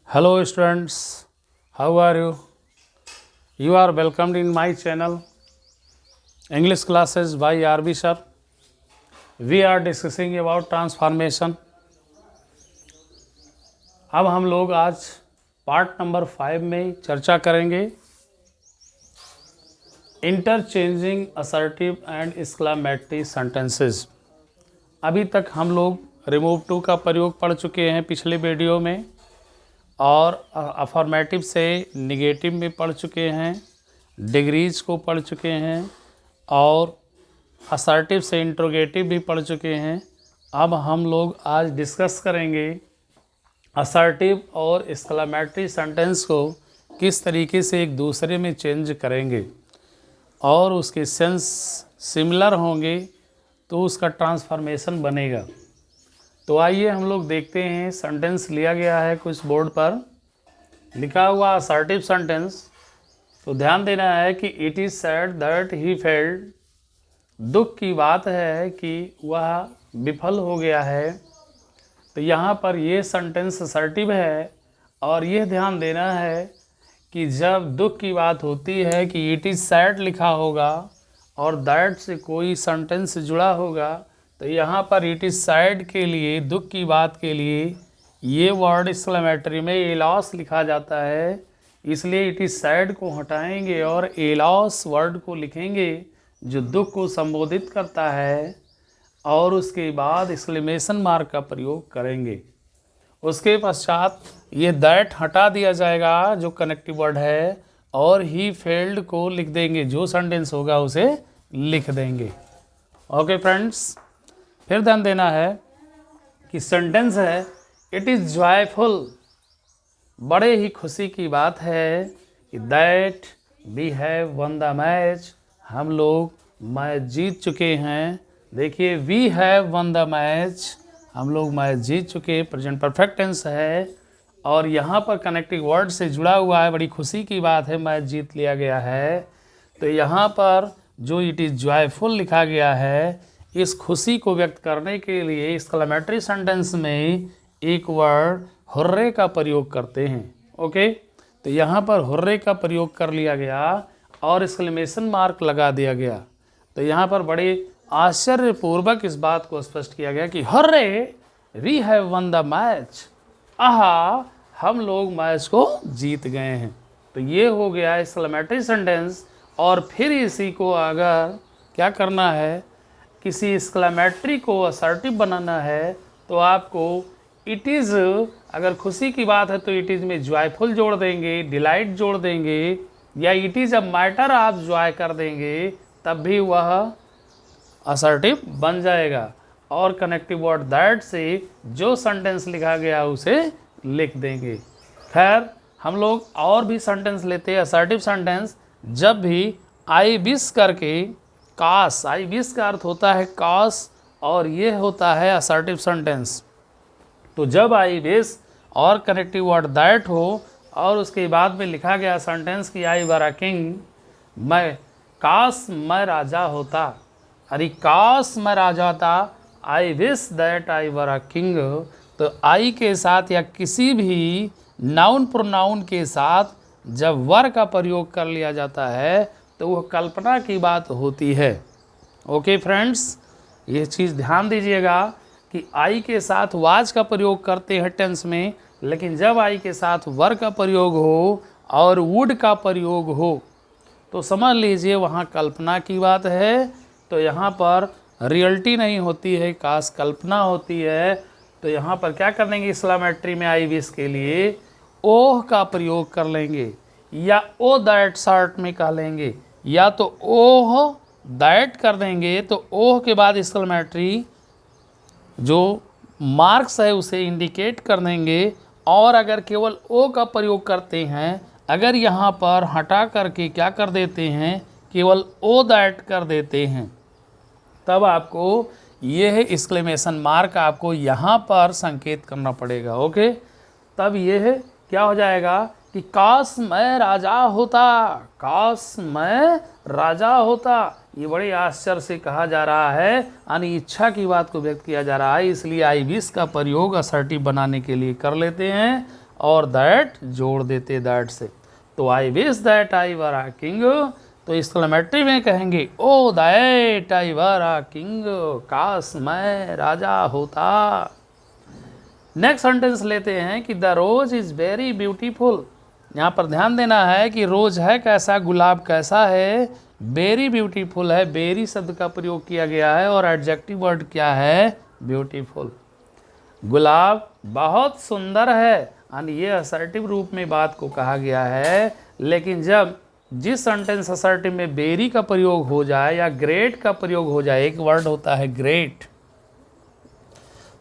Hello students, how are you? You are welcomed in my channel English classes by RB sir. We are discussing about transformation. अब हम लोग आज part number 5 में चर्चा करेंगे interchanging assertive and exclamatory sentences. अभी तक हम लोग रिमूव टू का प्रयोग पढ़ चुके हैं पिछले वीडियो में, और अफर्मेटिव से निगेटिव में पढ़ चुके हैं, डिग्रीज को पढ़ चुके हैं, और असर्टिव से इंट्रोगेटिव भी पढ़ चुके हैं। अब हम लोग आज डिस्कस करेंगे असर्टिव और एक्सक्लेमेटरी सेंटेंस को किस तरीके से एक दूसरे में चेंज करेंगे और उसके सेंस सिमिलर होंगे तो उसका ट्रांसफॉर्मेशन बनेगा। तो आइए हम लोग देखते हैं। सेंटेंस लिया गया है कुछ बोर्ड पर, लिखा हुआ असर्टिव सेंटेंस। तो ध्यान देना है कि it is sad that he failed, दुख की बात है कि वह विफल हो गया है। तो यहाँ पर ये सेंटेंस असर्टिव है, और यह ध्यान देना है कि जब दुख की बात होती है कि इट इज़ सैड लिखा होगा और दैट से कोई सेंटेंस जुड़ा होगा, तो यहाँ पर इट इज़ सैड के लिए, दुख की बात के लिए, ये वर्ड एक्सक्लेमेटरी में एलॉस लिखा जाता है। इसलिए इट इज़ सैड को हटाएंगे और एलॉस वर्ड को लिखेंगे जो दुख को संबोधित करता है, और उसके बाद एक्सक्लेमेशन मार्क का प्रयोग करेंगे। उसके पश्चात ये दैट हटा दिया जाएगा जो कनेक्टिव वर्ड है, और ही फेल्ड को लिख देंगे, जो सेंटेंस होगा उसे लिख देंगे। ओके फ्रेंड्स, फिर ध्यान देना है कि सेंटेंस है इट इज़ जॉयफुल, बड़े ही खुशी की बात है कि that we have won the match, हम लोग मैच जीत चुके हैं। देखिए, we have won the match, हम लोग मैच जीत चुके, प्रेजेंट परफेक्ट टेंस है, और यहाँ पर कनेक्टिंग वर्ड से जुड़ा हुआ है, बड़ी खुशी की बात है, मैच जीत लिया गया है। तो यहाँ पर जो इट इज़ जॉयफुल लिखा गया है, इस खुशी को व्यक्त करने के लिए एक्सक्लेमेटरी सेंटेंस में एक वर्ड हुर्रे का प्रयोग करते हैं। ओके, तो यहाँ पर हुर्रे का प्रयोग कर लिया गया और एक्सक्लेमेशन मार्क लगा दिया गया। तो यहाँ पर बड़े आश्चर्यपूर्वक इस बात को स्पष्ट किया गया कि hurray we have won the match, आहा हम लोग मैच को जीत गए हैं। तो ये हो गया एक्सक्लेमेटरी सेंटेंस। और फिर इसी को अगर क्या करना है, किसी एक्सक्लेमेटरी को असर्टिव बनाना है, तो आपको इट इज़, अगर खुशी की बात है तो इट इज़ में जॉयफुल जोड़ देंगे, डिलाइट जोड़ देंगे, या इट इज़ अ मैटर आप जॉय कर देंगे, तब भी वह असर्टिव बन जाएगा। और कनेक्टिव वर्ड दैट से जो सेंटेंस लिखा गया उसे लिख देंगे। खैर, हम लोग और भी सेंटेंस लेते हैं असर्टिव सेंटेंस। जब भी आई विश करके, काश, आई विश का अर्थ होता है काश, और ये होता है असर्टिव सेंटेंस। तो जब आई विश और कनेक्टिव वर्ड दैट हो, और उसके बाद में लिखा गया सेंटेंस कि आई वर अ किंग, मैं काश मैं राजा होता, अरे काश मैं राजा होता, I wish that I were a king. तो आई के साथ या किसी भी नाउन प्रोनाउन के साथ जब वर का प्रयोग कर लिया जाता है तो वह कल्पना की बात होती है। ओके फ्रेंड्स, ये चीज़ ध्यान दीजिएगा कि आई के साथ वाज का प्रयोग करते हैं टेंस में, लेकिन जब आई के साथ वर का प्रयोग हो और वुड का प्रयोग हो तो समझ लीजिए वहाँ कल्पना की बात है। तो यहाँ पर रियलिटी नहीं होती है, काश कल्पना होती है। तो यहाँ पर क्या कर देंगे, एक्सक्लेमेटरी में आई विश के लिए ओह का प्रयोग कर लेंगे, या ओ दैट शर्ट में कह लेंगे, या तो ओह दैट कर देंगे। तो ओह के बाद एक्सक्लेमेटरी जो मार्क्स है उसे इंडिकेट कर देंगे, और अगर केवल ओ का प्रयोग करते हैं, अगर यहाँ पर हटा करके क्या कर देते हैं, केवल ओ दैट कर देते हैं, तब आपको यह एक्सक्लेमेशन मार्क आपको यहाँ पर संकेत करना पड़ेगा। ओके, तब यह क्या हो जाएगा कि काश मैं राजा होता, काश मैं राजा होता। ये बड़े आश्चर्य से कहा जा रहा है, यानी इच्छा की बात को व्यक्त किया जा रहा है। इसलिए आई विश का प्रयोग असर्टिव बनाने के लिए कर लेते हैं, और दैट जोड़ देते दैट से। तो I wish that I were a king, तो एक्सक्लेमेटरी में कहेंगे ओ that I were a king, काश मैं राजा होता। नेक्स्ट सेंटेंस लेते हैं कि the rose is very beautiful. यहाँ पर ध्यान देना है कि रोज है कैसा, गुलाब कैसा है, वेरी ब्यूटीफुल है, वेरी शब्द का प्रयोग किया गया है और एडजेक्टिव वर्ड क्या है, ब्यूटीफुल। गुलाब बहुत सुंदर है, यानी ये असर्टिव रूप में बात को कहा गया है। लेकिन जब जिस सेंटेंस असर्टिव में वेरी का प्रयोग हो जाए या ग्रेट का प्रयोग हो जाए, एक वर्ड होता है ग्रेट,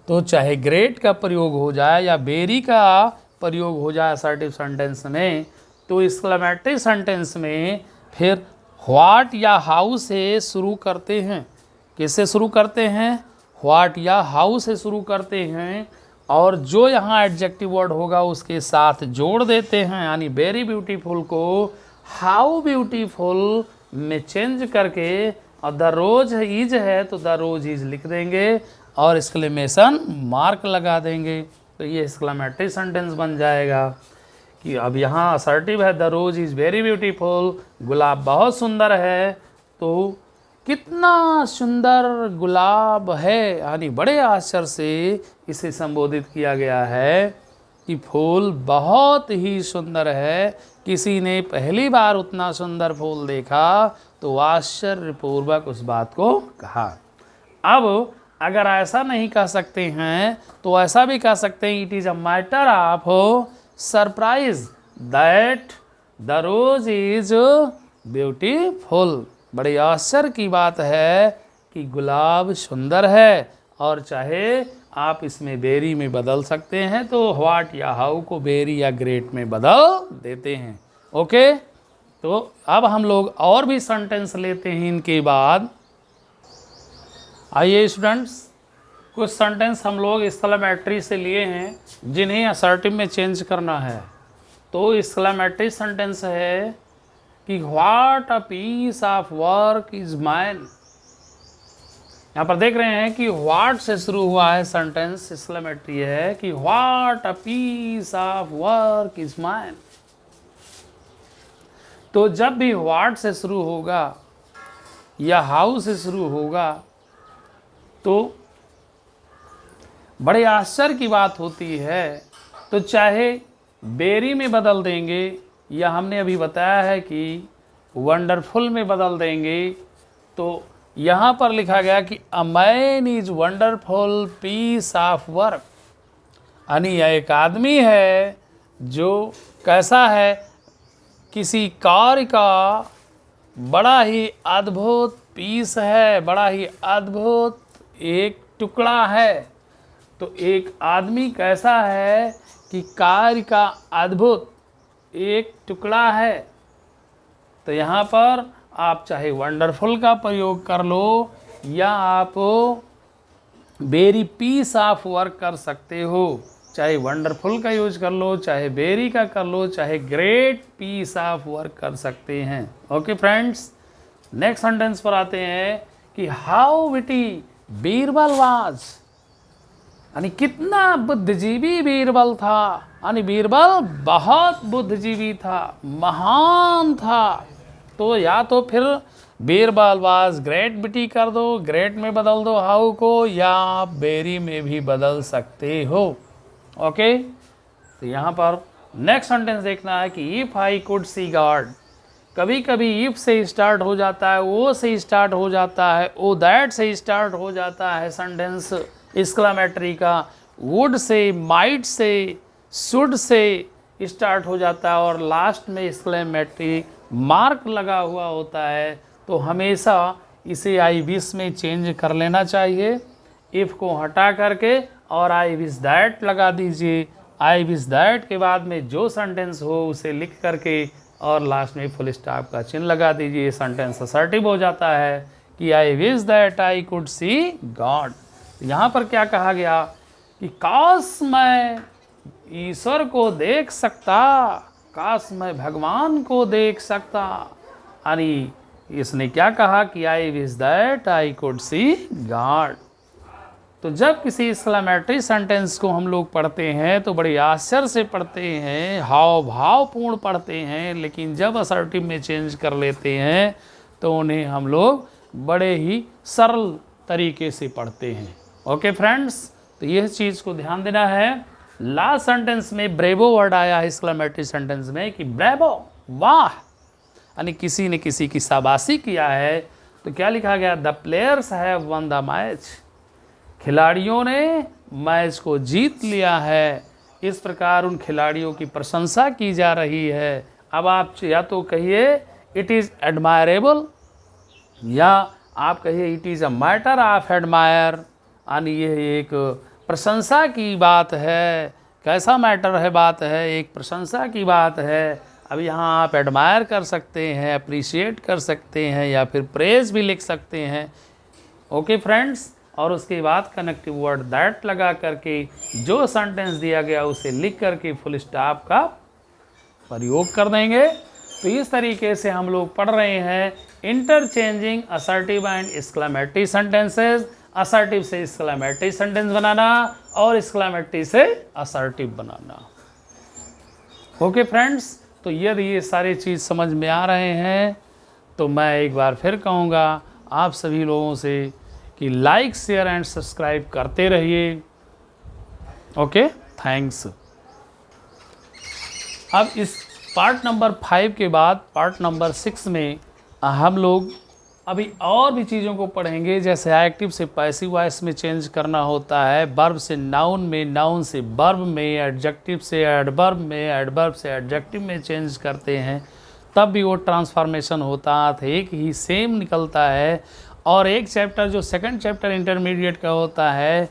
तो चाहे ग्रेट का प्रयोग हो जाए या वेरी का प्रयोग हो जाए असर्टिव सेंटेंस में, तो एक्सक्लेमेटरी सेंटेंस में फिर व्हाट या हाउ से शुरू करते हैं। किससे शुरू करते हैं, व्हाट या हाउ से शुरू करते हैं, और जो यहाँ एडजेक्टिव वर्ड होगा उसके साथ जोड़ देते हैं, यानी वेरी ब्यूटीफुल को हाउ ब्यूटीफुल में चेंज करके, और द रोज इज है तो द रोज इज लिख देंगे और एक्सक्लेमेशन मार्क लगा देंगे, तो ये एक्सक्लेमेटरी सेंटेंस बन जाएगा कि अब यहाँ असर्टिव है the rose is very beautiful, गुलाब बहुत सुंदर है, तो कितना सुंदर गुलाब है, यानी बड़े आश्चर्य से इसे संबोधित किया गया है कि फूल बहुत ही सुंदर है, किसी ने पहली बार उतना सुंदर फूल देखा तो आश्चर्यपूर्वक उस बात को कहा। अब अगर ऐसा नहीं कह सकते हैं तो ऐसा भी कह सकते हैं, it is a matter of surprise that the rose is beautiful. बड़ी आश्चर्य की बात है कि गुलाब सुंदर है, और चाहे आप इसमें वेरी में बदल सकते हैं तो व्हाट या हाउ को वेरी या ग्रेट में बदल देते हैं। ओके, तो अब हम लोग और भी सेंटेंस लेते हैं इनके बाद। आइए स्टूडेंट्स, कुछ सेंटेंस हम लोग एक्सक्लेमेटरी से लिए हैं जिन्हें असर्टिव में चेंज करना है। तो एक्सक्लेमेटरी सेंटेंस है कि what a piece of work is mine. यहाँ पर देख रहे हैं कि व्हाट से शुरू हुआ है सेंटेंस, एक्सक्लेमेटरी है कि what a piece of work is mine. तो जब भी व्हाट से शुरू होगा या हाउ से शुरू होगा तो बड़े आश्चर्य की बात होती है, तो चाहे वेरी में बदल देंगे या हमने अभी बताया है कि वंडरफुल में बदल देंगे। तो यहाँ पर लिखा गया कि a man is wonderful piece of work, यानी यह एक आदमी है जो कैसा है, किसी कार्य का बड़ा ही अद्भुत पीस है, बड़ा ही अद्भुत एक टुकड़ा है। तो एक आदमी कैसा है कि कार्य का अद्भुत एक टुकड़ा है। तो यहाँ पर आप चाहे वंडरफुल का प्रयोग कर लो या आप वेरी पीस ऑफ वर्क कर सकते हो। चाहे वंडरफुल का यूज कर लो, चाहे वेरी का कर लो, चाहे ग्रेट पीस ऑफ वर्क कर सकते हैं। ओके फ्रेंड्स, नेक्स्ट सेंटेंस पर आते हैं कि हाउ विटी बीरबल वाज, यानी कितना बुद्धिजीवी बीरबल था, यानी बीरबल बहुत बुद्धिजीवी था, महान था। तो या तो फिर बीरबल वाज ग्रेट बिटी कर दो, ग्रेट में बदल दो हाउ को, या आप वेरी में भी बदल सकते हो। ओके, तो यहाँ पर नेक्स्ट सेंटेंस देखना है कि if I could see God. कभी कभी इफ से स्टार्ट हो जाता है, ओ से स्टार्ट हो जाता है, ओ दैट से स्टार्ट हो जाता है सेंटेंस एक्सक्लेमेटरी का, would say, might say, should say start हो जाता है और लास्ट में एक्सक्लेमेटरी मार्क लगा हुआ होता है। तो हमेशा इसे आई विश में चेंज कर लेना चाहिए, इफ़ को हटा करके और आई विश दैट लगा दीजिए। आई विश दैट के बाद में जो सेंटेंस हो उसे लिख करके और लास्ट में फुल स्टॉप का चिन्ह लगा दीजिए। सेंटेंस असर्टिव हो जाता है कि I wish that I could see God. यहाँ पर क्या कहा गया कि काश मैं ईश्वर को देख सकता, काश मैं भगवान को देख सकता, यानी इसने क्या कहा कि I wish that I could see God. तो जब किसी एक्सक्लेमेटरी सेंटेंस को हम लोग पढ़ते हैं तो बड़े आश्चर्य से पढ़ते हैं, हाव भावपूर्ण पढ़ते हैं, लेकिन जब असर्टिव में चेंज कर लेते हैं तो उन्हें हम लोग बड़े ही सरल तरीके से पढ़ते हैं। ओके फ्रेंड्स, तो यह चीज़ को ध्यान देना है। लास्ट सेंटेंस में ब्रेवो वर्ड आया है एक्सक्लेमेटरी सेंटेंस में कि ब्रेवो, वाह, यानी किसी ने किसी की शाबाशी किया है। तो क्या लिखा गया? The players have won the match, खिलाड़ियों ने मैच को जीत लिया है। इस प्रकार उन खिलाड़ियों की प्रशंसा की जा रही है। अब आप या तो कहिए इट इज़ एडमायरेबल, या आप कहिए it is a matter of admire, यानी यह एक प्रशंसा की बात है। कैसा मैटर है? बात है, एक प्रशंसा की बात है। अब यहाँ आप एडमायर कर सकते हैं, अप्रिशिएट कर सकते हैं, या फिर प्रेज भी लिख सकते हैं। ओके फ्रेंड्स, और उसके बाद कनेक्टिव वर्ड दैट लगा करके जो सेंटेंस दिया गया उसे लिख करके फुल स्टॉप का प्रयोग कर देंगे। तो इस तरीके से हम लोग पढ़ रहे हैं interchanging assertive and exclamatory sentences. Assertive से एक्सक्लेमेटरी सेंटेंस बनाना और एक्सक्लेमेटरी से असर्टिव बनाना। ओके फ्रेंड्स, तो यदि ये सारी चीज़ समझ में आ रहे हैं तो मैं एक बार फिर कहूँगा आप सभी लोगों से कि लाइक, शेयर एंड सब्सक्राइब करते रहिए। Okay, thanks. अब इस पार्ट नंबर 5 के बाद पार्ट नंबर 6 में हम लोग अभी और भी चीज़ों को पढ़ेंगे, जैसे एक्टिव से पैसिव वॉइस में चेंज करना होता है, वर्ब से नाउन में, नाउन से वर्ब में, एडजेक्टिव से एडवर्ब में, एडवर्ब से एडजेक्टिव में चेंज करते हैं, तब भी वो ट्रांसफॉर्मेशन होता है, एक ही सेम निकलता है। और एक चैप्टर जो सेकंड चैप्टर इंटरमीडिएट का होता है,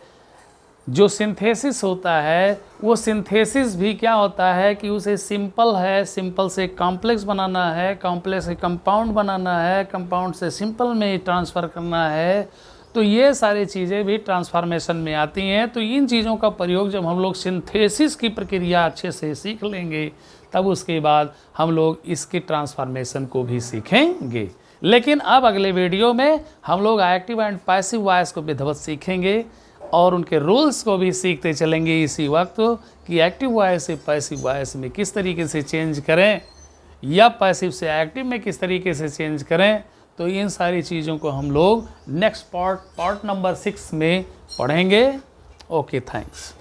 जो सिंथेसिस होता है, वो सिंथेसिस भी क्या होता है कि उसे सिंपल है, सिंपल से कॉम्प्लेक्स बनाना है, कॉम्प्लेक्स से कंपाउंड बनाना है, कंपाउंड से सिंपल में ट्रांसफ़र करना है। तो ये सारी चीज़ें भी ट्रांसफॉर्मेशन में आती हैं। तो इन चीज़ों का प्रयोग जब हम लोग सिंथेसिस की प्रक्रिया अच्छे से सीख लेंगे तब उसके बाद हम लोग इसके ट्रांसफॉर्मेशन को भी सीखेंगे। लेकिन अब अगले वीडियो में हम लोग एक्टिव एंड पैसिव वॉइस को विधिवत सीखेंगे और उनके रूल्स को भी सीखते चलेंगे इसी वक्त कि एक्टिव वॉइस से पैसिव वॉइस में किस तरीके से चेंज करें या पैसिव से एक्टिव में किस तरीके से चेंज करें। तो इन सारी चीज़ों को हम लोग नेक्स्ट पार्ट नंबर 6 में पढ़ेंगे। Okay, thanks.